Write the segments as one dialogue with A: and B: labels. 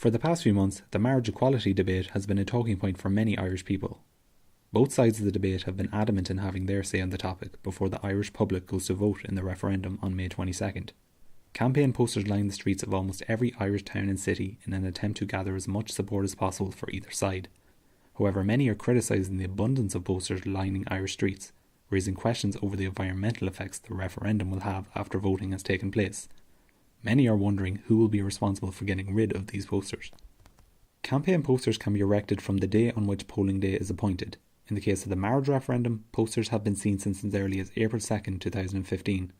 A: For the past few months, the marriage equality debate has been a talking point for many Irish people. Both sides of the debate have been adamant in having their say on the topic before the Irish public goes to vote in the referendum on May 22nd. Campaign posters line the streets of almost every Irish town and city in an attempt to gather as much support as possible for either side. However, many are criticising the abundance of posters lining Irish streets, raising questions over the environmental effects the referendum will have after voting has taken place. Many are wondering who will be responsible for getting rid of these posters. Campaign posters can be erected from the day on which polling day is appointed. In the case of the marriage referendum, posters have been seen since as early as April 2nd, 2015.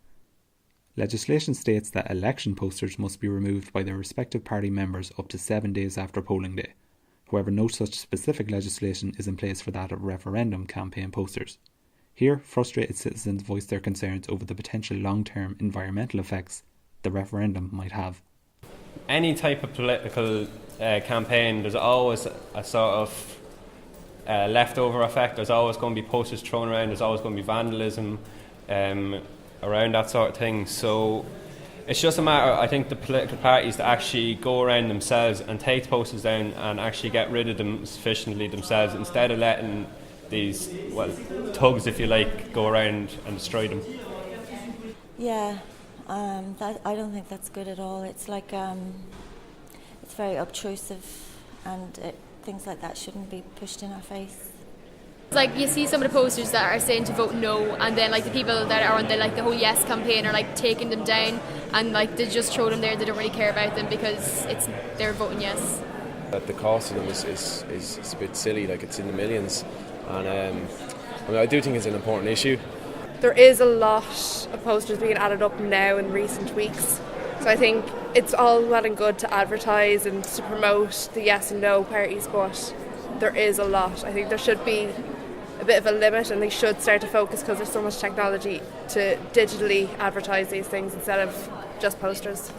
A: Legislation states that election posters must be removed by their respective party members up to 7 days after polling day. However, no such specific legislation is in place for that of referendum campaign posters. Here, frustrated citizens voice their concerns over the potential long-term environmental effects the referendum might have.
B: Any type of political campaign, there's always a sort of leftover effect. There's always going to be posters thrown around, there's always going to be vandalism around that sort of thing. So it's just a matter, I think, the political parties to actually go around themselves and take posters down and actually get rid of them sufficiently themselves, instead of letting these, thugs, if you like, go around and destroy them.
C: Yeah, I don't think that's good at all. It's like, it's very obtrusive, and things like that shouldn't be pushed in our face.
D: It's like you see some of the posters that are saying to vote no, and then like the people that are on the whole yes campaign are like taking them down, and like they just throw them there. They don't really care about them because they're voting yes.
E: The cost of them is a bit silly, like it's in the millions, and I do think it's an important issue.
F: There is a lot of posters being added up now in recent weeks, so I think it's all well and good to advertise and to promote the yes and no parties, but there is a lot. I think there should be a bit of a limit, and they should start to focus, because there's so much technology, to digitally advertise these things instead of just posters.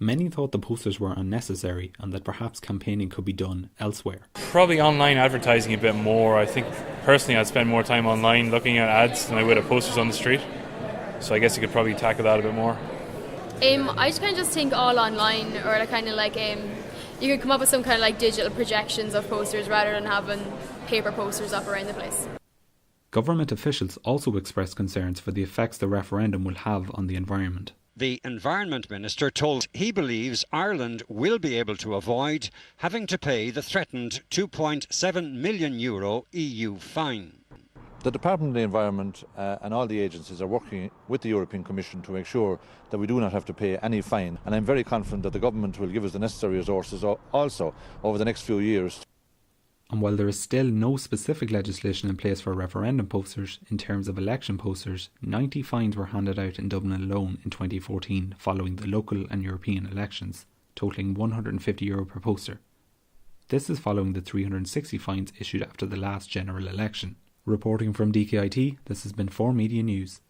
A: Many thought the posters were unnecessary and that perhaps campaigning could be done elsewhere.
G: Probably online advertising a bit more. I think personally I'd spend more time online looking at ads than I would at posters on the street. So I guess you could probably tackle that a bit more.
D: I just kind of think all online, or you could come up with some kind of digital projections of posters rather than having paper posters up around the place.
A: Government officials also expressed concerns for the effects the referendum will have on the environment.
H: The Environment Minister told he believes Ireland will be able to avoid having to pay the threatened €2.7 million EU fine.
I: The Department of the Environment and all the agencies are working with the European Commission to make sure that we do not have to pay any fine, and I'm very confident that the government will give us the necessary resources also over the next few years.
A: And while there is still no specific legislation in place for referendum posters, in terms of election posters, 90 fines were handed out in Dublin alone in 2014 following the local and European elections, totalling €150 per poster. This is following the 360 fines issued after the last general election. Reporting from DKIT, this has been 4Media News.